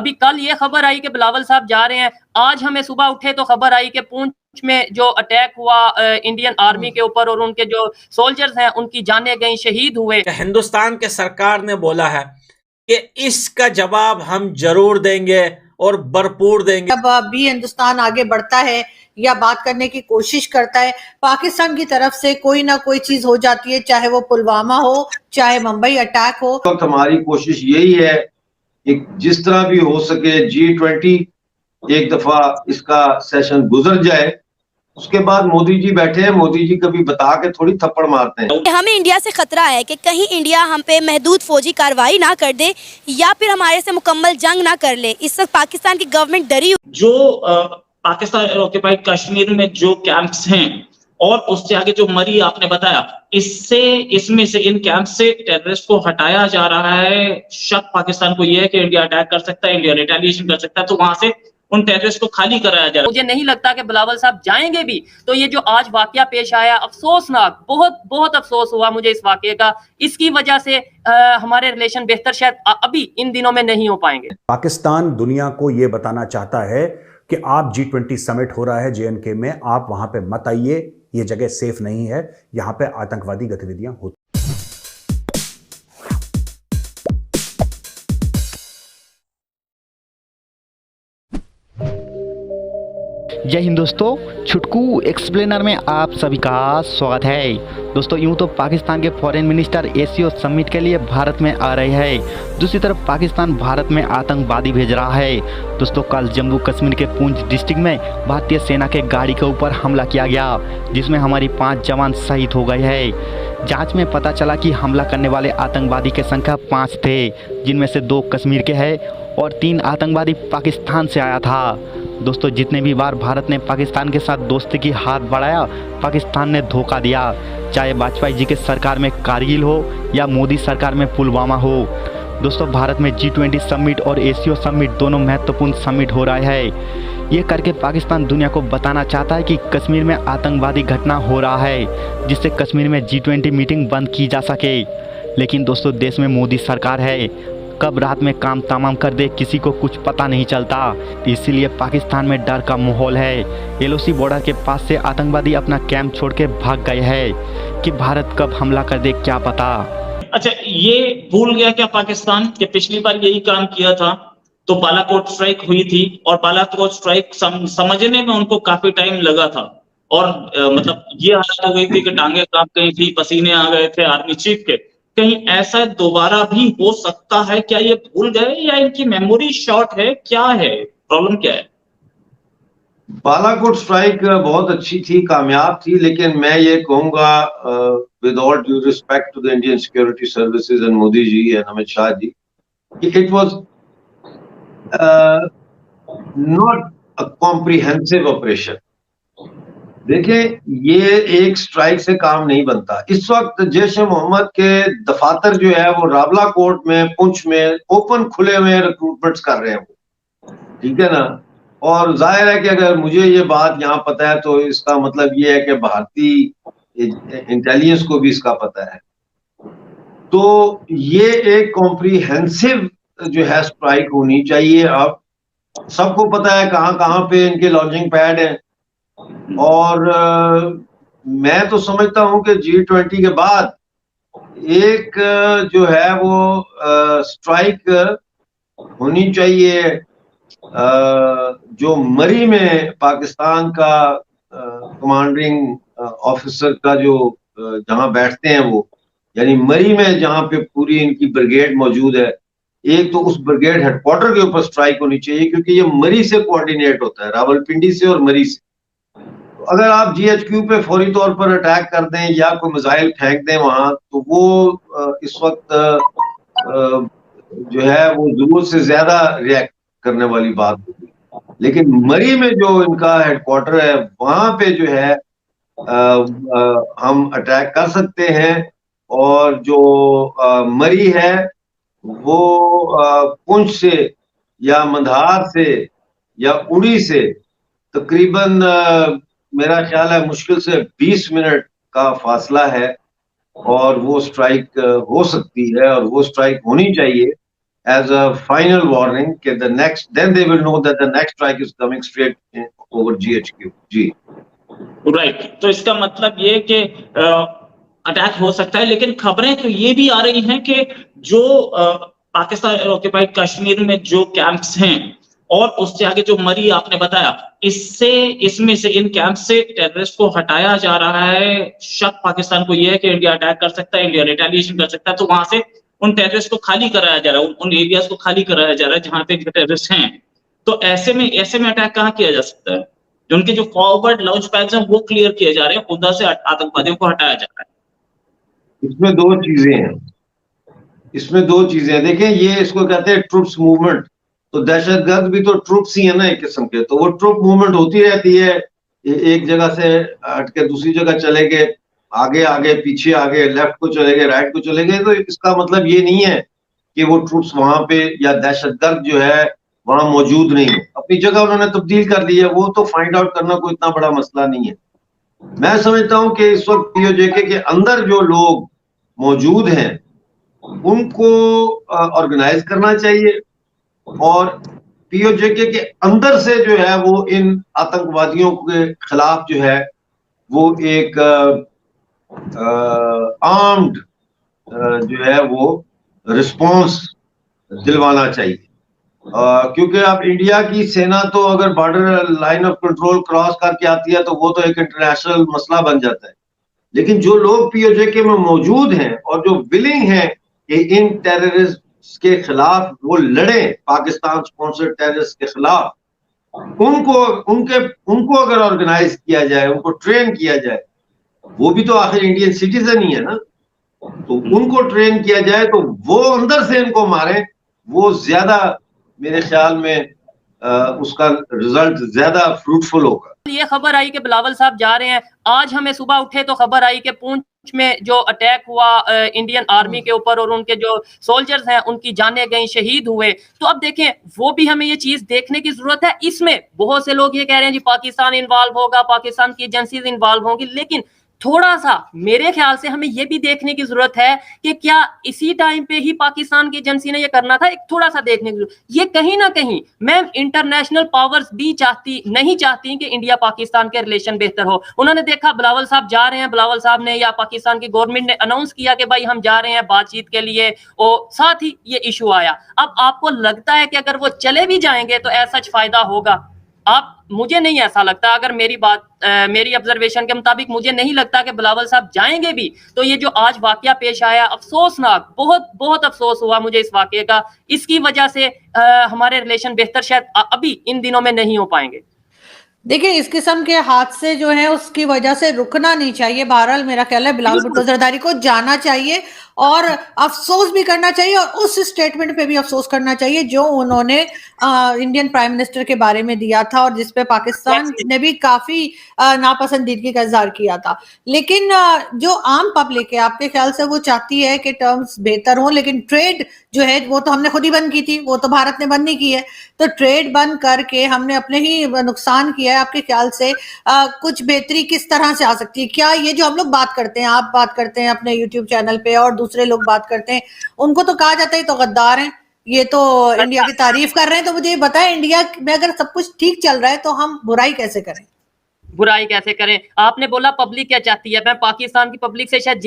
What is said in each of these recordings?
अभी कल ये खबर आई कि बिलावल साहब जा रहे हैं, आज हमें सुबह उठे तो खबर आई कि पूंछ में जो अटैक हुआ इंडियन आर्मी के ऊपर और उनके जो सोल्जर्स हैं उनकी जानें गई, शहीद हुए। हिंदुस्तान के सरकार ने बोला है कि इसका जवाब हम जरूर देंगे और भरपूर देंगे। जब भी हिंदुस्तान आगे बढ़ता है या बात करने की कोशिश करता है, पाकिस्तान की तरफ से कोई ना कोई चीज हो जाती है, चाहे वो पुलवामा हो, चाहे मुंबई अटैक हो। तो हमारी कोशिश यही है कि जिस तरह भी हो सके G20 एक दफा इसका सेशन गुजर जाए, उसके बाद मोदी जी बैठे हैं, मोदी जी कभी बता के थोड़ी थप्पड़ मारते हैं। हमें इंडिया से खतरा है कि कहीं इंडिया हम पे महदूद फौजी कार्रवाई ना कर दे या फिर हमारे से मुकम्मल जंग ना कर ले। इस वक्त पाकिस्तान की गवर्नमेंट डरी जो पाकिस्तान ऑक्युपाइड कश्मीर में जो कैंप्स हैं और उससे आगे जो मरी आपने बताया, इसमें से इन कैंप से टेररिस्ट को हटाया जा रहा है। शक पाकिस्तान को यह है कि इंडिया अटैक कर सकता है, इंडिया रिटेलिएशन कर सकता है, तो वहां से उन टेररिस्ट को खाली कराया जा रहा है। मुझे नहीं लगता कि बिलावल साहब जाएंगे भी। तो ये जो आज वाकया पेश आया, अफसोसनाक, बहुत बहुत अफसोस हुआ मुझे इस वाकये का। इसकी वजह से हमारे रिलेशन बेहतर शायद अभी इन दिनों में नहीं हो पाएंगे। पाकिस्तान दुनिया को ये बताना चाहता है कि आप G20 समिट हो रहा है JNK में, आप वहां पे मत आइए, ये जगह सेफ नहीं है, यहां पे आतंकवादी गतिविधियां होती। जय हिंद दोस्तों, छुटकू एक्सप्लेनर में आप सभी का स्वागत है। दोस्तों यूं तो पाकिस्तान के फॉरेन मिनिस्टर एशियो समिट के लिए भारत में आ रहे हैं, दूसरी तरफ पाकिस्तान भारत में आतंकवादी भेज रहा है। दोस्तों कल जम्मू कश्मीर के पूंछ डिस्ट्रिक्ट में भारतीय सेना के गाड़ी के ऊपर हमला किया गया, जिसमें हमारी 5 जवान शहीद हो गए हैं। जांच में पता चला कि हमला करने वाले आतंकवादी की संख्या 5 थे, जिनमें से 2 कश्मीर के हैं और 3 आतंकवादी पाकिस्तान से आया था। दोस्तों जितने भी बार भारत ने पाकिस्तान के साथ दोस्ती की हाथ बढ़ाया, पाकिस्तान ने धोखा दिया, चाहे वाजपेयी जी के सरकार में कारगिल हो या मोदी सरकार में पुलवामा हो। दोस्तों भारत में G20 समिट और एशियो समिट दोनों महत्वपूर्ण समिट हो रहा है। ये करके पाकिस्तान दुनिया को बताना चाहता है कि कश्मीर में आतंकवादी घटना हो रहा है, जिससे कश्मीर में G20 मीटिंग बंद की जा सके। लेकिन दोस्तों देश में मोदी सरकार है, कब रात में काम तमाम कर दे किसी को कुछ पता नहीं चलता। इसीलिए पाकिस्तान में डर का माहौल है। LOC बॉर्डर के पास से आतंकवादी अपना कैंप छोड़ के भाग गए हैं कि भारत कब हमला कर दे क्या पता। अच्छा, ये भूल गया क्या पाकिस्तान कि पिछली बार यही काम किया था तो बालाकोट स्ट्राइक हुई थी और बालाकोट स्ट्राइक समझने में उनको काफी टाइम लगा था और मतलब ये हालत हो गई थी कि टांगे कांप गई थी, पसीने आ गए थे आर्मी चीफ के। कहीं ऐसा दोबारा भी हो सकता है क्या? ये भूल गए या इनकी मेमोरी शॉर्ट है? क्या है प्रॉब्लम, क्या है? बालाकोट स्ट्राइक बहुत अच्छी थी, कामयाब थी, लेकिन मैं ये कहूंगा with all due respect to the Indian security services and Modi ji and Amit Shah ji कि it was not a comprehensive operation. देखिए ये एक स्ट्राइक से काम नहीं बनता। इस वक्त जैश मोहम्मद के दफातर जो है वो रावला कोट में, पुंछ में ओपन खुले में रिक्रूटमेंट्स कर रहे हैं, ठीक है ना। और जाहिर है कि अगर मुझे ये बात यहाँ पता है तो इसका मतलब ये है कि भारतीय इंटेलिजेंस को भी इसका पता है। तो ये एक कॉम्प्रिहेंसिव जो है स्ट्राइक होनी चाहिए। अब सबको पता है कहाँ कहाँ पे इनके लॉन्चिंग पैड हैं और मैं तो समझता हूं कि G20 के बाद एक जो है वो स्ट्राइक होनी चाहिए जो मरी में पाकिस्तान का कमांडिंग ऑफिसर का जो जहां बैठते हैं वो, यानी मरी में जहां पे पूरी इनकी ब्रिगेड मौजूद है, एक तो उस ब्रिगेड हेडक्वार्टर के ऊपर स्ट्राइक होनी चाहिए क्योंकि ये मरी से कोऑर्डिनेट होता है, रावलपिंडी से और मरी से। अगर आप GHQ पे फौरी तौर पर अटैक कर दें या कोई मिसाइल फेंक दें वहां, तो वो इस वक्त जो है वो जरूरत से ज्यादा रिएक्ट करने वाली बात होगी। लेकिन मरी में जो इनका हेडक्वार्टर है वहां पे जो है हम अटैक कर सकते हैं। और जो मरी है वो पुंछ से या मंधार से या उड़ी से तकरीबन मेरा ख्याल है मुश्किल से 20 मिनट का फासला है और वो स्ट्राइक हो सकती है और वो स्ट्राइक होनी चाहिए। as a final warning that then they will know that the next strike is coming straight over GHQ. Ji. Right, तो इसका मतलब ये कि अटैक हो सकता है, लेकिन खबरें तो ये भी आ रही हैं कि जो पाकिस्तान ऑक्युपाइड कश्मीर में जो कैंप्स हैं और उससे आगे जो मरी आपने बताया, इसमें से इन कैंप से टेररिस्ट को हटाया जा रहा है। शक पाकिस्तान को यह है कि इंडिया अटैक कर सकता है, इंडिया रिटेलिएशन कर सकता है, तो वहां से उन टेररिस्ट को खाली कराया जा रहा है, उन एरियाज को खाली कराया जा रहा है जहां पे टेररिस्ट हैं। तो ऐसे में अटैक कहाँ किया जा सकता है? जो उनके जो फॉरवर्ड लॉन्च पैड्स हैं वो क्लियर किए जा रहे हैं, उधर से आतंकवादियों को हटाया जा रहा है। इसमें दो चीजें हैं। देखें, ये इसको कहते हैं ट्रूप्स मूवमेंट। तो दहशतगर्द भी तो ट्रूप्स ही है ना एक किस्म के, तो वो ट्रूप मूवमेंट होती रहती है, एक जगह से हट के दूसरी जगह चले गए, आगे पीछे आगे, लेफ्ट को चले गए, राइट को चले गए। तो इसका मतलब ये नहीं है कि वो ट्रूप्स वहां पे या दहशतगर्द जो है वहां मौजूद नहीं है, अपनी जगह उन्होंने तब्दील कर दी है। वो तो फाइंड आउट करना कोई इतना बड़ा मसला नहीं है। मैं समझता हूं कि इस वक्त पीओजेके के अंदर जो लोग मौजूद हैं उनको ऑर्गेनाइज करना चाहिए, और पीओजेके के अंदर से जो है वो इन आतंकवादियों के खिलाफ जो है वो एक आर्म्ड जो है वो रिस्पॉन्स दिलवाना चाहिए। क्योंकि अब इंडिया की सेना तो अगर border line of control cross करके आती है तो वो तो एक इंटरनेशनल मसला बन जाता है। लेकिन जो लोग पीओजेके में मौजूद हैं और जो विलिंग हैं कि इन टेररिस्ट के खिलाफ वो लड़े, पाकिस्तान स्पॉन्सर्ड टेररिस्ट के खिलाफ, उनको अगर ऑर्गेनाइज किया जाए, उनको ट्रेन किया जाए, वो भी तो आखिर इंडियन सिटीजन ही है ना, तो उनको ट्रेन किया जाए तो वो अंदर से इनको मारे, वो ज्यादा मेरे ख्याल में उसका रिजल्ट ज्यादा फ्रूटफुल होगा। ये खबर आई कि बिलावल साहब जा रहे हैं। आज हमें सुबह उठे तो खबर आई कि पूंछ में जो अटैक हुआ इंडियन आर्मी के ऊपर और उनके जो सोल्जर्स हैं उनकी जानें गई, शहीद हुए। तो अब देखें, वो भी हमें ये चीज देखने की जरूरत है। इसमें बहुत से लोग ये कह रहे हैं जी पाकिस्तान इन्वॉल्व होगा, पाकिस्तान की एजेंसीज इन्वॉल्व होंगी, लेकिन थोड़ा सा मेरे ख्याल से हमें यह भी देखने की जरूरत है कि क्या इसी टाइम पे ही पाकिस्तान की एजेंसी ने यह करना था। एक थोड़ा सा देखने की जरूरत, ये कहीं ना कहीं मैम इंटरनेशनल पावर्स भी नहीं चाहती कि इंडिया पाकिस्तान के रिलेशन बेहतर हो। उन्होंने देखा बिलावल साहब जा रहे हैं, बिलावल साहब ने या पाकिस्तान की गवर्नमेंट ने अनाउंस किया कि भाई हम जा रहे हैं बातचीत के लिए, और साथ ही ये इशू आया। अब आपको लगता है कि अगर वो चले भी जाएंगे तो ऐसा फायदा होगा? मुझे नहीं ऐसा लगता। अगर मेरी ऑब्जर्वेशन के मुताबिक मुझे नहीं लगता कि बिलावल साहब जाएंगे भी। तो ये जो आज वाकया पेश आया, अफसोसनाक, बहुत बहुत अफसोस हुआ मुझे इस वाकये का। इसकी वजह से हमारे रिलेशन बेहतर शायद अभी इन दिनों में नहीं हो पाएंगे। देखिए, इस किस्म के हादसे जो है उसकी वजह से रुकना नहीं चाहिए। बहरहाल मेरा ख्याल है बिलावल भुट्टो जरदारी को जाना चाहिए और अफसोस भी करना चाहिए, और उस स्टेटमेंट पे भी अफसोस करना चाहिए जो उन्होंने इंडियन प्राइम मिनिस्टर के बारे में दिया था और जिसपे पाकिस्तान ने भी काफी नापसंदीदगी का इजहार किया था। लेकिन जो आम पब्लिक है, आपके ख्याल से वो चाहती है कि टर्म्स बेहतर हो, लेकिन ट्रेड जो है वो तो हमने खुद ही बंद की थी, वो तो भारत ने बंद नहीं की है। तो ट्रेड बंद करके हमने अपने ही नुकसान किया है। आपके ख्याल से कुछ बेहतरी किस तरह से आ सकती है? क्या ये जो हम लोग बात करते हैं, आप बात करते हैं अपने यूट्यूब चैनल पे और दूसरे लोग बात करते हैं, उनको तो कहा जाता है तो गद्दार हैं, ये तो इंडिया की तारीफ कर रहे हैं। तो मुझे ये बताएं, इंडिया में अगर सब कुछ ठीक चल रहा है तो हम बुराई कैसे करें? आपने बोला पब्लिक क्या चाहती है। मैं पाकिस्तान की पब्लिक से शायद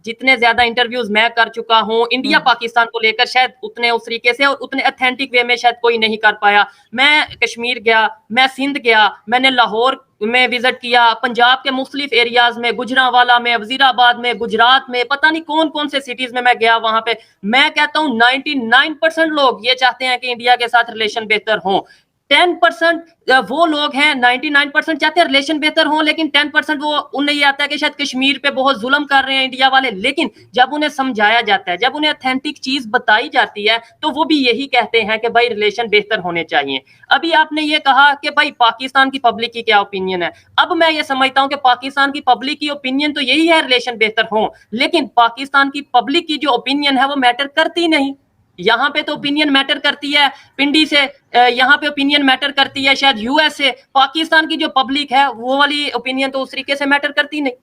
जितने ज्यादा इंटरव्यूज मैं कर चुका हूं इंडिया पाकिस्तान को लेकर, शायद उतने उस तरीके से और उतने ऑथेंटिक वे में शायद कोई नहीं कर पाया। मैं कश्मीर गया, मैं सिंध गया, मैंने लाहौर में विजिट किया, पंजाब के मुख्तलिफ एरियाज में, गुजरांवाला में, वजीराबाद में, गुजरात में, पता नहीं कौन कौन से सिटीज में मैं गया। वहां पे मैं कहता हूं 99% लोग ये चाहते हैं कि इंडिया के साथ रिलेशन बेहतर हो। 10% वो लोग हैं, 99% चाहते हैं रिलेशन बेहतर हो, लेकिन 10% वो उन्हें ये आता है कि शायद कश्मीर पे बहुत जुल्म कर रहे हैं इंडिया वाले। लेकिन जब उन्हें समझाया जाता है, जब उन्हें ऑथेंटिक चीज बताई जाती है, तो वो भी यही कहते हैं कि भाई रिलेशन बेहतर होने चाहिए। अभी आपने ये कहा कि भाई पाकिस्तान की पब्लिक की क्या ओपिनियन है। अब मैं ये समझता हूं कि पाकिस्तान की पब्लिक की ओपिनियन तो यही है रिलेशन बेहतर हो, लेकिन पाकिस्तान की पब्लिक की जो ओपिनियन है वो मैटर करती नहीं। यहाँ पे तो ओपिनियन मैटर करती है पिंडी से, यहाँ पे ओपिनियन मैटर करती है शायद यूएस से। पाकिस्तान की जो पब्लिक है वो वाली ओपिनियन तो उस तरीके से मैटर करती नहीं।